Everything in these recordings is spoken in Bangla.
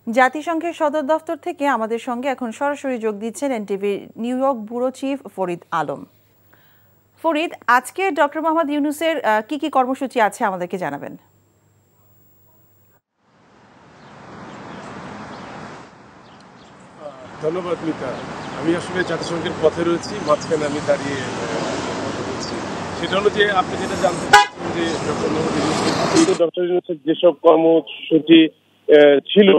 জাতিসংঘের সদর দফতর থেকে আমাদের সঙ্গে এখন সরাসরি যোগ দিচ্ছেন এনটিভির New York bureau chief Farid Alam. Farid, আজকে ডক্টর মোহাম্মদ ইউনূসের কি কি কর্মসূচি আছে আমাদেরকে জানাবেন। ধন্যবাদ মিতা। আমি আসলে জাতিসংঘের পথে রয়েছি, মাঝখানে আমি দাঁড়িয়ে কথা বলছি। সেটা হলো যে আপনি যেটা জানতে চাচ্ছেন যে ডক্টর ইউনূসের যেসব কর্মসূচি ছিল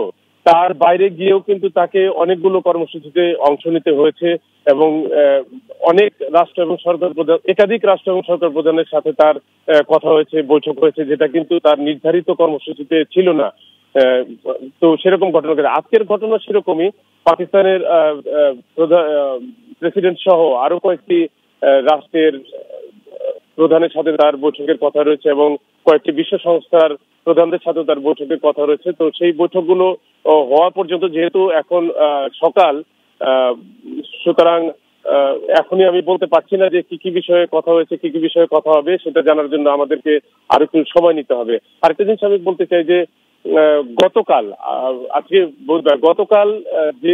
তার বাইরে গিয়েও কিন্তু তাকে অনেকগুলো কর্মসূচিতে অংশ নিতে হয়েছে এবং অনেক রাষ্ট্র এবং সরকার প্রধান, একাধিক রাষ্ট্র এবং সরকার প্রধানের সাথে তার কথা হয়েছে, বৈঠক হয়েছে, যেটা কিন্তু তার নির্ধারিত কর্মসূচিতে ছিল না। তো সেরকম ঘটনা ঘটে। আজকের ঘটনা সেরকমই। পাকিস্তানের প্রেসিডেন্ট সহ আরো কয়েকটি রাষ্ট্রের প্রধানের সাথে তার বৈঠকের কথা রয়েছে এবং কয়েকটি বিশ্ব সংস্থার প্রধানদের সাথে তার বৈঠকের কথা রয়েছে। তো সেই বৈঠকগুলো হওয়া পর্যন্ত যেহেতু এখন সকাল, সুতরাং এখনই আমি বলতে পারছি না যে কি কি বিষয়ে কথা হয়েছে, কি কি বিষয়ে কথা হবে। সেটা জানার জন্য আমাদেরকে আরো একটু সময় নিতে হবে। আরেকটা জিনিস আমি বলতে চাই যে গতকাল, আজকে গতকাল যে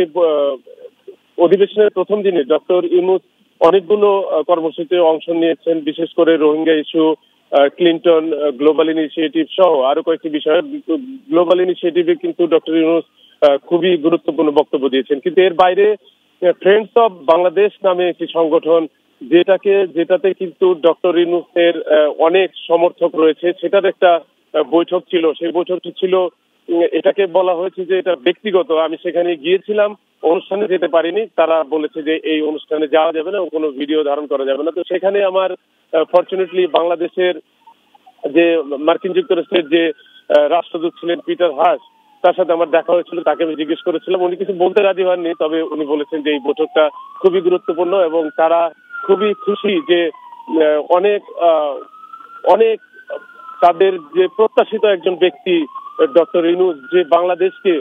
অধিবেশনের প্রথম দিনে ডক্টর ইউনূস অনেকগুলো কর্মসূচিতে অংশ নিয়েছেন, বিশেষ করে Rohingya issue, Clinton global initiative সহ আরো কয়েকটি বিষয়। গ্লোবাল ইনিশিয়েটিভে কিন্তু ডক্টর ইউনূস খুবই গুরুত্বপূর্ণ বক্তব্য দিয়েছেন। কিন্তু এর বাইরে ফ্রেন্ডস অফ বাংলাদেশ নামে একটি সংগঠন, যেটাতে কিন্তু ডক্টর ইউনূসের অনেক সমর্থক রয়েছে, সেটার একটা বৈঠক ছিল। সেই বৈঠকটি ছিল, এটাকে বলা হয়েছে যে এটা ব্যক্তিগত। আমি সেখানে গিয়েছিলাম, অনুষ্ঠানে যেতে পারিনি। তারা বলেছে যে এই অনুষ্ঠানে যাওয়া যাবে না, কোনো ভিডিও ধারণ করা যাবে না। তো সেখানে আমার ফরচুনেটলি বাংলাদেশের যে মার্কিন যুক্তরাষ্ট্রের যে রাষ্ট্রদূত ছিলেন পিটার হাস, তার সাথে আমার দেখা হয়েছিল। তাকে আমি জিজ্ঞেস করেছিলাম, উনি কিছু বলতে রাজি হননি, তবে উনি বলেছেন যে এই বৈঠকটা খুবই গুরুত্বপূর্ণ এবং তারা খুবই খুশি যে অনেক অনেক তাদের যে প্রত্যাশিত একজন ব্যক্তি ডক্টর ইউনূস, যে বাংলাদেশকে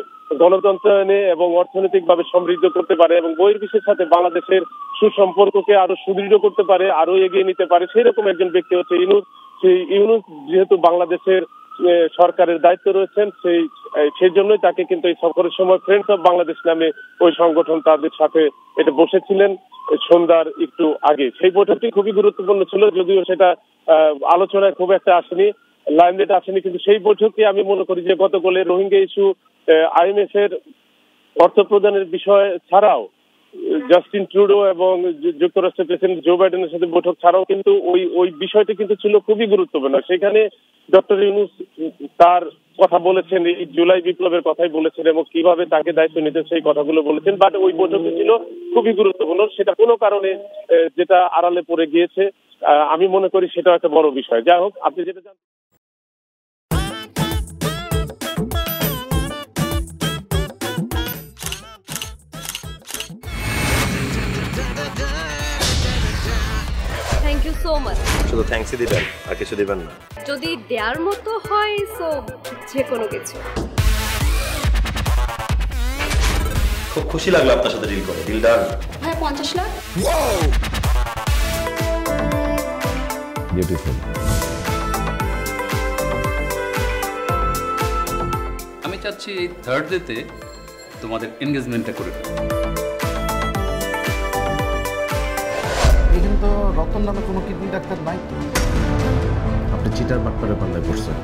গণতন্ত্রায়নে এবং অর্থনৈতিকভাবে সমৃদ্ধ করতে পারে এবং বহির্বিশ্বের সাথে বাংলাদেশের সুসম্পর্ককে আরো সুদৃঢ় করতে পারে, আরো এগিয়ে নিতে পারে, সেরকম একজন ব্যক্তি হচ্ছে ইউনূস। সেই ইউনূস যেহেতু বাংলাদেশের সরকারের দায়িত্ব রয়েছেন, সেই জন্যই তাকে কিন্তু এই সফরের সময় ফ্রেন্ডস অফ বাংলাদেশ নামে ওই সংগঠন তাদের সাথে এটা বসেছিলেন সন্ধ্যার একটু আগে। সেই বৈঠকটি খুবই গুরুত্বপূর্ণ ছিল, যদিও সেটা আলোচনায় খুব একটা আসেনি, লাইমলাইট আসেনি। কিন্তু সেই বৈঠকে আমি মনে করি যে গতকালের রোহিঙ্গা ইস্যু, আইএমএফ এর অর্থ প্রদানের বিষয় ছাড়াও জাস্টিন ট্রুডো এবং যুক্তরাষ্ট্রের প্রেসিডেন্ট জো বাইডেনের সাথে বৈঠক ছাড়াও কিন্তু ওই বিষয়টি কিন্তু ছিল খুবই গুরুত্বপূর্ণ। সেখানে ডক্টর ইউনূস তার কথা বলেছেন, এই জুলাই বিপ্লবের কথাই বলেছেন এবং কিভাবে তাকে দায়িত্ব নিতে সেই কথাগুলো বলেছেন। বাট ওই বৈঠকটি ছিল খুবই গুরুত্বপূর্ণ। সেটা কোনো কারণে যেটা আড়ালে পড়ে গিয়েছে, আমি মনে করি সেটাও একটা বড় বিষয়। যাই হোক, আপনি যেটা জানেন। Thank you so much. শুধু থ্যাঙ্কসই দিবেন, আর কিছু দিবেন না? যদি দেওয়ার মতো হয় সো যে কোনো কিছু। খুব খুশি লাগলো আপনার সাথে ডিল করে। Deal done. হ্যাঁ, 50 লাখ। বিউটিফুল। আমি চাচ্ছি এই থার্ড ডেতে তোমাদের এনগেজমেন্টটা করে ফেলো। এখানে তো রতন নামে কোনো কিডনি ডাক্তার নাই। আপনি চিটার বাটপারে পাল্লায় পড়ছেন।